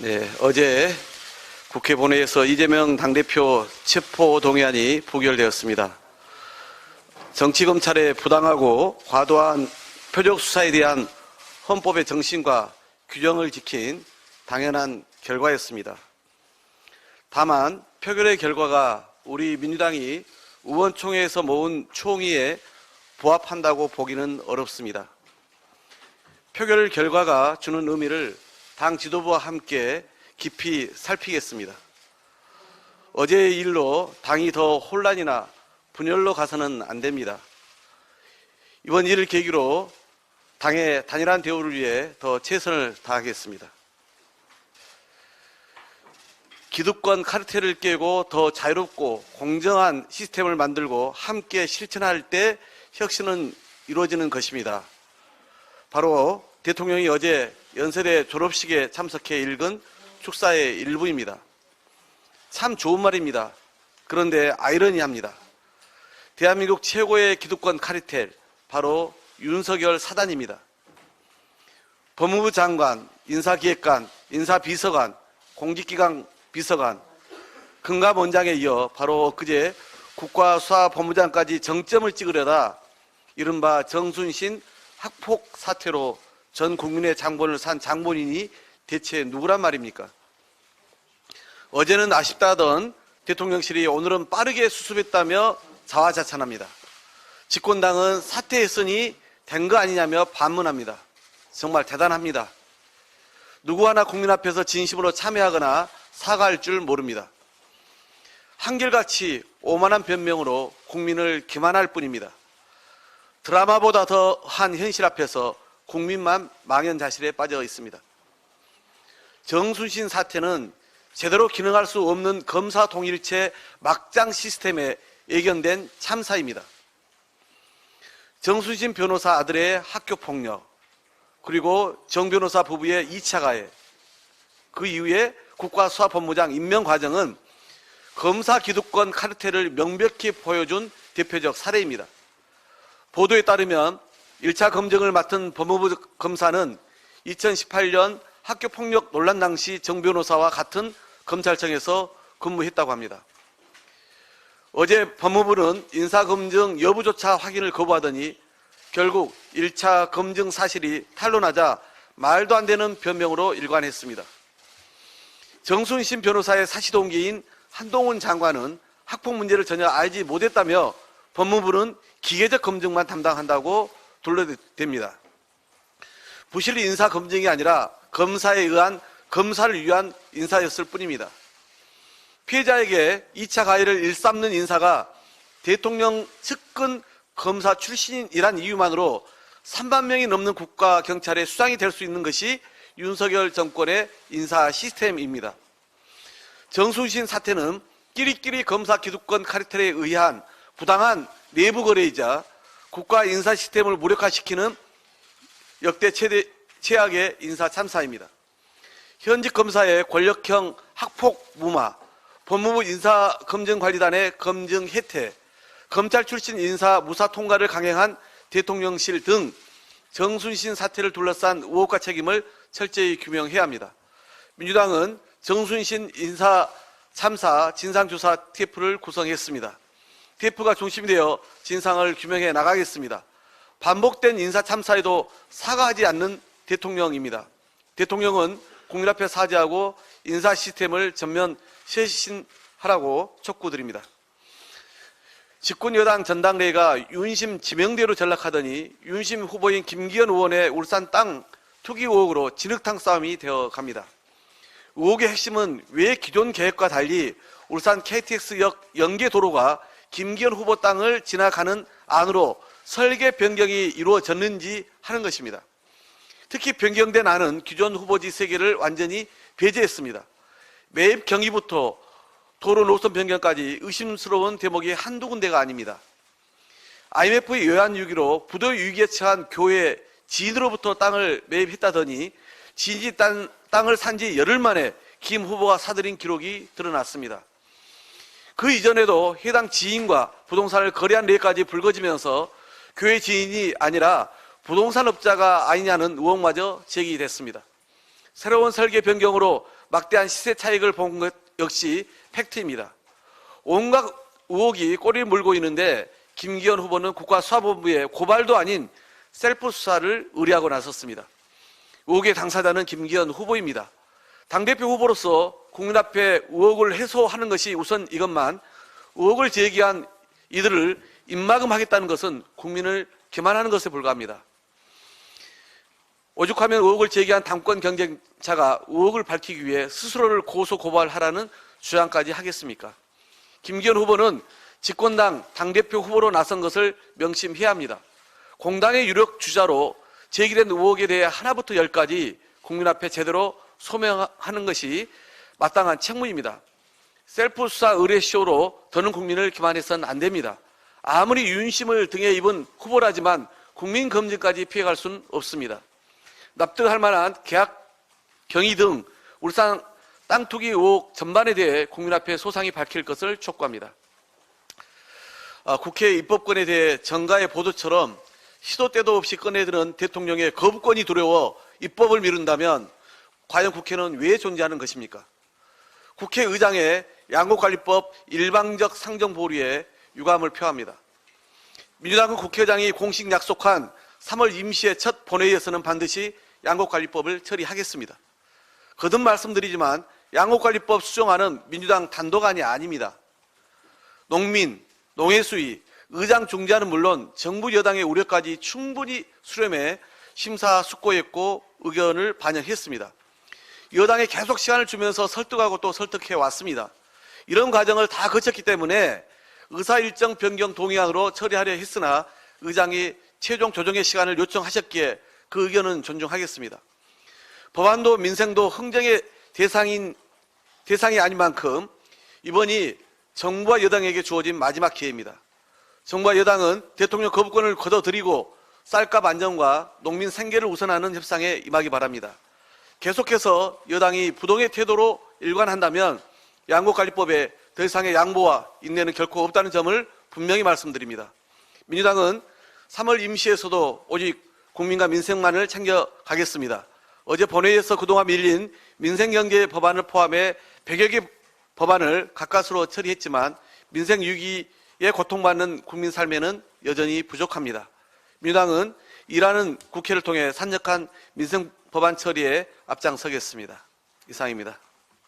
네, 어제 국회 본회의에서 이재명 당대표 체포동의안이 부결되었습니다. 정치검찰의 부당하고 과도한 표적수사에 대한 헌법의 정신과 규정을 지킨 당연한 결과였습니다. 다만 표결의 결과가 우리 민주당이 의원총회에서 모은 총의에 부합한다고 보기는 어렵습니다. 표결 결과가 주는 의미를 당 지도부와 함께 깊이 살피겠습니다. 어제의 일로 당이 더 혼란이나 분열로 가서는 안 됩니다. 이번 일을 계기로 당의 단일한 대우를 위해 더 최선을 다하겠습니다. 기득권 카르텔을 깨고 더 자유롭고 공정한 시스템을 만들고 함께 실천할 때 혁신은 이루어지는 것입니다. 바로 대통령이 어제 연세대 졸업식에 참석해 읽은 축사의 일부입니다. 참 좋은 말입니다. 그런데 아이러니합니다. 대한민국 최고의 기득권 카르텔, 바로 윤석열 사단입니다. 법무부 장관, 인사기획관, 인사비서관, 공직기강 비서관, 금감원장에 이어 바로 엊그제 국가수사본부장까지 정점을 찍으려다 이른바 정순신 학폭 사태로 전 국민의 장본을 산 장본인이 대체 누구란 말입니까? 어제는 아쉽다던 대통령실이 오늘은 빠르게 수습했다며 자화자찬합니다. 집권당은 사퇴했으니 된 거 아니냐며 반문합니다. 정말 대단합니다. 누구 하나 국민 앞에서 진심으로 참여하거나 사과할 줄 모릅니다. 한결같이 오만한 변명으로 국민을 기만할 뿐입니다. 드라마보다 더한 현실 앞에서 국민만 망연자실에 빠져 있습니다. 정순신 사태는 제대로 기능할 수 없는 검사 통일체 막장 시스템에 예견된 참사입니다. 정순신 변호사 아들의 학교폭력, 그리고 정 변호사 부부의 2차 가해, 그 이후에 국가수사본부장 임명 과정은 검사 기득권 카르텔을 명백히 보여준 대표적 사례입니다. 보도에 따르면 1차 검증을 맡은 법무부 검사는 2018년 학교폭력 논란 당시 정 변호사와 같은 검찰청에서 근무했다고 합니다. 어제 법무부는 인사검증 여부조차 확인을 거부하더니 결국 1차 검증 사실이 탄로나자 말도 안 되는 변명으로 일관했습니다. 정순신 변호사의 사시동기인 한동훈 장관은 학폭 문제를 전혀 알지 못했다며 법무부는 기계적 검증만 담당한다고 둘러댑니다. 부실 인사 검증이 아니라 검사에 의한 검사를 위한 인사였을 뿐입니다. 피해자에게 2차 가해를 일삼는 인사가 대통령 측근 검사 출신이란 이유만으로 3만 명이 넘는 국가 경찰의 수장이 될 수 있는 것이 윤석열 정권의 인사 시스템입니다. 정순신 사태는 끼리끼리 검사 기득권 카르텔에 의한 부당한 내부 거래이자 국가 인사 시스템을 무력화시키는 역대 최악의 인사 참사입니다. 현직 검사의 권력형 학폭 무마, 법무부 인사검증관리단의 검증 혜택, 검찰 출신 인사 무사 통과를 강행한 대통령실 등 정순신 사태를 둘러싼 의혹과 책임을 철저히 규명해야 합니다. 민주당은 정순신 인사 참사 진상조사 TF를 구성했습니다. TF가 중심이 되어 진상을 규명해 나가겠습니다. 반복된 인사 참사에도 사과하지 않는 대통령입니다. 대통령은 국민 앞에 사죄하고 인사 시스템을 전면 쇄신하라고 촉구드립니다. 집권 여당 전당대회가 윤심 지명대로 전락하더니 윤심 후보인 김기현 의원의 울산 땅 투기 의혹으로 진흙탕 싸움이 되어 갑니다. 의혹의 핵심은 왜 기존 계획과 달리 울산 KTX역 연계도로가 김기현 후보 땅을 지나가는 안으로 설계 변경이 이루어졌는지 하는 것입니다. 특히 변경된 안은 기존 후보지 3개를 완전히 배제했습니다. 매입 경위부터 도로 노선 변경까지 의심스러운 대목이 한두 군데가 아닙니다. IMF의 외환위기로 부도 위기에 처한 교회 지인으로부터 땅을 매입했다더니 지인이 땅을 산 지 열흘 만에 김 후보가 사들인 기록이 드러났습니다. 그 이전에도 해당 지인과 부동산을 거래한例까지 불거지면서 교회 지인이 아니라 부동산업자가 아니냐는 의혹마저 제기됐습니다. 새로운 설계 변경으로 막대한 시세 차익을 본 것 역시 팩트입니다. 온갖 의혹이 꼬리를 물고 있는데 김기현 후보는 국가수사본부에 고발도 아닌 셀프 수사를 의뢰하고 나섰습니다. 의혹의 당사자는 김기현 후보입니다. 당대표 후보로서 국민 앞에 의혹을 해소하는 것이 우선이것만 의혹을 제기한 이들을 입막음하겠다는 것은 국민을 기만하는 것에 불과합니다. 오죽하면 의혹을 제기한 당권 경쟁자가 의혹을 밝히기 위해 스스로를 고소 고발하라는 주장까지 하겠습니까? 김기현 후보는 집권당 당대표 후보로 나선 것을 명심해야 합니다. 공당의 유력 주자로 제기된 의혹에 대해 하나부터 열까지 국민 앞에 제대로 소명하는 것이 마땅한 책무입니다. 셀프 수사 의뢰쇼로 더는 국민을 기만해서는 안 됩니다. 아무리 윤심을 등에 입은 후보라지만 국민 검증까지 피해갈 수는 없습니다. 납득할 만한 계약 경위 등 울산 땅 투기 의혹 전반에 대해 국민 앞에 소상히 밝힐 것을 촉구합니다. 국회 입법권에 대해 정가의 보도처럼 시도 때도 없이 꺼내드는 대통령의 거부권이 두려워 입법을 미룬다면 과연 국회는 왜 존재하는 것입니까? 국회의장의 양곡관리법 일방적 상정 보류에 유감을 표합니다. 민주당은 국회의장이 공식 약속한 3월 임시의 첫 본회의에서는 반드시 양곡관리법을 처리하겠습니다. 거듭 말씀드리지만 양곡관리법 수정안은 민주당 단독안이 아닙니다. 농민, 농해수위, 의장 중재안은 물론 정부 여당의 우려까지 충분히 수렴해 심사숙고했고 의견을 반영했습니다. 여당에 계속 시간을 주면서 설득하고 또 설득해 왔습니다. 이런 과정을 다 거쳤기 때문에 의사 일정 변경 동의안으로 처리하려 했으나 의장이 최종 조정의 시간을 요청하셨기에 그 의견은 존중하겠습니다. 법안도 민생도 흥정의 대상이 아닌 만큼 이번이 정부와 여당에게 주어진 마지막 기회입니다. 정부와 여당은 대통령 거부권을 걷어들이고 쌀값 안정과 농민 생계를 우선하는 협상에 임하기 바랍니다. 계속해서 여당이 부동의 태도로 일관한다면 양곡관리법에 더 이상의 양보와 인내는 결코 없다는 점을 분명히 말씀드립니다. 민주당은 3월 임시에서도 오직 국민과 민생만을 챙겨가겠습니다. 어제 본회의에서 그동안 밀린 민생경제 법안을 포함해 100여 개 법안을 가까스로 처리했지만 민생 위기에 고통받는 국민 삶에는 여전히 부족합니다. 민주당은 일하는 국회를 통해 산적한 민생 법안 처리에 앞장서겠습니다. 이상입니다.